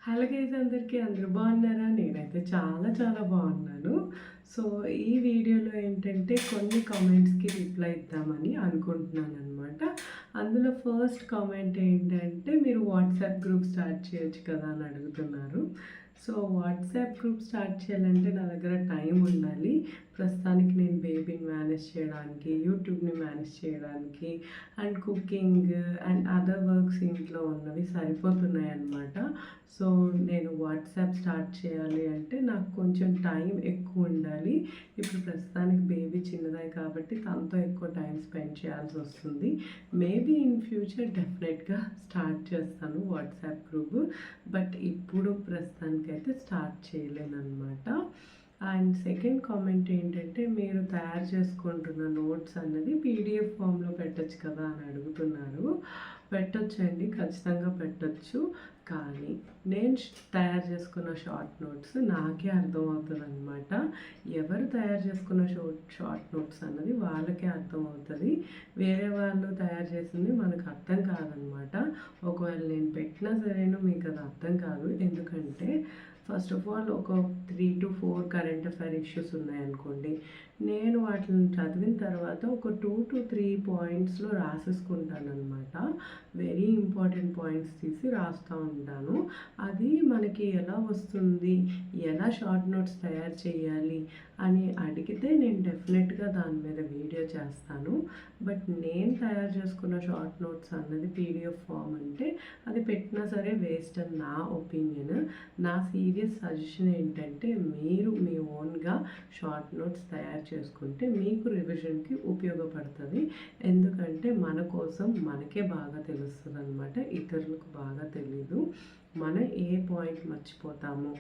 Hello guys అందరికీ అందరూ బాగున్నారా? నేనైతే చాలా బాగున్నాను. సో, ఈ వీడియోలో ఏంటంటే కొన్ని కామెంట్స్‌కి రిప్లై ఇద్దామని అనుకుంటున్నాననమాట. అందులో ఫస్ట్ కామెంట్ ఏంటంటే మీరు వాట్సాప్ గ్రూప్ స్టార్ట్ చేయొచ్చు కదా అని అడుగుతున్నారు. సో, వాట్సాప్ గ్రూప్ స్టార్ట్ చేయాలంటే నా దగ్గర టైం ఉండాలి. ప్రస్తుతానికి నేను బేబీని మేనేజ్ చేయడానికి, యూట్యూబ్‌ని మేనేజ్ చేయడానికి and cooking and other works ఇంట్లో ఉన్నవి సరిపోతున్నాయన్నమాట. సో, నేను వాట్సాప్ స్టార్ట్ చేయాలి అంటే నాకు కొంచెం టైం ఎక్కువ ఉండాలి. ఇప్పుడు ప్రస్తుతానికి బేబీ చిన్నదే కాబట్టి తనతో ఎక్కువ టైం స్పెండ్ చేయాల్సి వస్తుంది. మేబీ ఇన్ ఫ్యూచర్ డెఫినెట్గా స్టార్ట్ చేస్తాను వాట్సాప్ గ్రూప్. బట్ ఇప్పుడు ప్రస్తుతానికైతే స్టార్ట్ చేయలేనన్నమాట. అండ్ సెకండ్ కామెంట్ ఏంటంటే మీరు తయారు చేసుకుంటున్న నోట్స్ అన్నది పీడిఎఫ్ ఫామ్లో పెట్టచ్చు కదా అని అడుగుతున్నారు. పెట్టొచ్చండి, ఖచ్చితంగా పెట్టొచ్చు. కానీ నేను తయారు చేసుకున్న షార్ట్ నోట్స్ నాకే అర్థమవుతుంది అనమాట. ఎవరు తయారు చేసుకున్న షార్ట్ నోట్స్ అన్నది వాళ్ళకే అర్థమవుతుంది. వేరే వాళ్ళు తయారు చేసింది మనకు అర్థం కాదనమాట. ఒకవేళ నేను పెట్టినా సరేనో మీకు అది అర్థం కాదు. ఎందుకంటే ఫస్ట్ ఆఫ్ ఆల్ ఒక 3 to 4 కరెంట్ అఫైర్ ఇష్యూస్ ఉన్నాయనుకోండి, నేను వాటిని చదివిన తర్వాత ఒక 2 to 3 పాయింట్స్లో రాసేసుకుంటాను అనమాట. వెరీ ఇంపార్టెంట్ పాయింట్స్ తీసి రాస్తూ ఉంటాను. అది మనకి ఎలా వస్తుంది, ఎలా షార్ట్ నోట్స్ తయారు చేయాలి అని అడిగితే నేను డెఫినెట్గా దాని మీద వీడియో చేస్తాను. బట్ నేను తయారు చేసుకున్న షార్ట్ నోట్స్ అన్నది పీడిఎఫ్ ఫామ్ అంటే అది పెట్టినా సరే వేస్ట్ అని నా ఒపీనియన్. నా సీరియస్ సజెషన్ ఏంటంటే మీరు మీ ఓన్గా షార్ట్ నోట్స్ తయారు చేసుకుంటే మీకు రివిజన్కి ఉపయోగపడుతుంది. ఎందుకంటే మన కోసం మనకే బాగా తెలుస్తుంది అనమాట, ఇతరులకు బాగా తెలీదు. మనం ఏ పాయింట్ మర్చిపోతాము,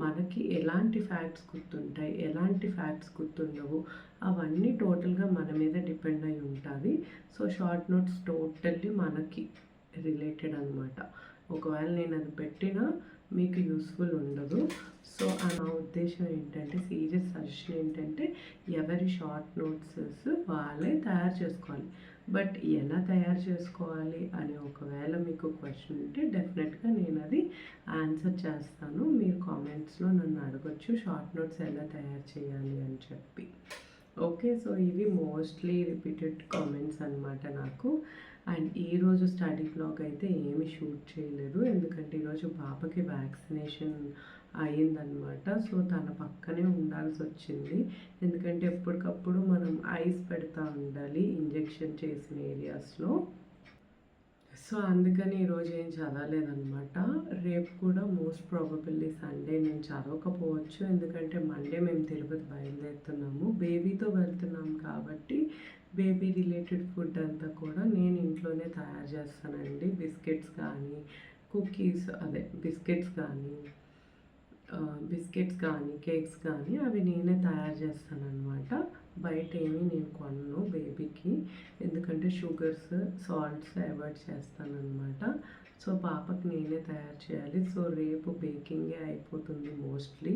మనకి ఎలాంటి ఫ్యాక్ట్స్ గుర్తుంటాయి, ఎలాంటి ఫ్యాక్ట్స్ గుర్తుండవు, అవన్నీ టోటల్గా మన మీద డిపెండ్ అయి ఉంటుంది. సో షార్ట్ నోట్స్ టోటల్లీ మనకి రిలేటెడ్ అనమాట. ఒకవేళ నేను అది పెట్టినా మీకు యూస్ఫుల్ ఉండదు. సో నా ఉద్దేశం ఏంటంటే, సీరియస్ సజెషన్ ఏంటంటే ఎవరి షార్ట్ నోట్సెస్ వాళ్ళే తయారు చేసుకోవాలి. బట్ ఎలా తయారు చేసుకోవాలి అని ఒకవేళ మీకు క్వశ్చన్ ఉంటే డెఫినెట్గా నేను అది ఆన్సర్ చేస్తాను. మీరు కామెంట్స్లో నన్ను అడగొచ్చు షార్ట్ నోట్స్ ఎలా తయారు చేయాలి అని చెప్పి. ఓకే, సో ఇవి మోస్ట్లీ రిపీటెడ్ కామెంట్స్ అనమాట నాకు. అండ్ ఈరోజు స్టడీ బ్లాగ్ అయితే ఏమి షూట్ చేయలేదు, ఎందుకంటే ఈరోజు పాపకి వ్యాక్సినేషన్ అయ్యిందనమాట. సో తన పక్కనే ఉండాల్సి వచ్చింది, ఎందుకంటే ఎప్పటికప్పుడు మనం ఐస్ పెడతా ఉండాలి ఇంజెక్షన్ చేసిన ఏరియాస్లో. సో అందుకని ఈరోజు ఏం చదవలేదనమాట. రేపు కూడా మోస్ట్ ప్రాబబిల్లీ సండే నేను చదవకపోవచ్చు, ఎందుకంటే మండే మేము తిరుపతి బయలుదేరుతున్నాము. బేబీతో వెళ్తున్నాం కాబట్టి బేబీ రిలేటెడ్ ఫుడ్ అంతా కూడా నేను ఇంట్లోనే తయారు చేస్తానండి. బిస్కెట్స్ కానీ కుకీస్, అదే బిస్కెట్స్ కానీ కేక్స్ కానీ అవి నేనే తయారు చేస్తానన్నమాట. బయట ఏమీ నేను కొనను బేబీకి, ఎందుకంటే షుగర్స్ సాల్ట్స్ అవాయిడ్ చేస్తానన్నమాట. సో పాపకి నేనే తయారు చేయాలి. సో రేపు బేకింగే అయిపోతుంది మోస్ట్లీ.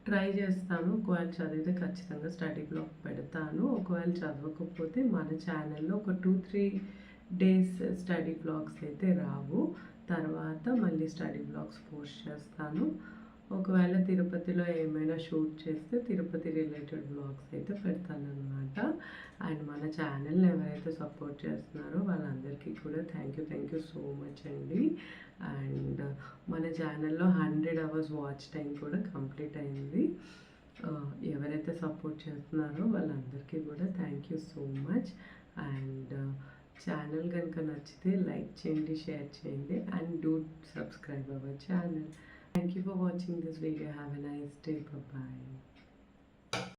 ట్రై చేస్తాను, ఒకవేళ చదివితే ఖచ్చితంగా స్టడీ బ్లాగ్ పెడతాను. ఒకవేళ చదవకపోతే మన ఛానల్లో ఒక 2-3 డేస్ స్టడీ బ్లాగ్స్ అయితే రావు, తర్వాత మళ్ళీ స్టడీ బ్లాగ్స్ పోస్ట్ చేస్తాను. ఒకవేళ తిరుపతిలో ఏమైనా షూట్ చేస్తే తిరుపతి రిలేటెడ్ బ్లాగ్స్ అయితే పెడతానమాట. అండ్ మన ఛానల్ని ఎవరైతే సపోర్ట్ చేస్తున్నారో వాళ్ళందరికీ కూడా థ్యాంక్ యూ సో మచ్ అండి. అండ్ మన ఛానల్లో 100 hours వాచ్ టైం కూడా కంప్లీట్ అయింది. ఎవరైతే సపోర్ట్ చేస్తున్నారో వాళ్ళందరికీ కూడా thank you so much. And channel కనుక నచ్చితే లైక్ చేయండి, షేర్ చేయండి and do subscribe our channel. Thank you for watching this video. Have a nice day. Bye bye.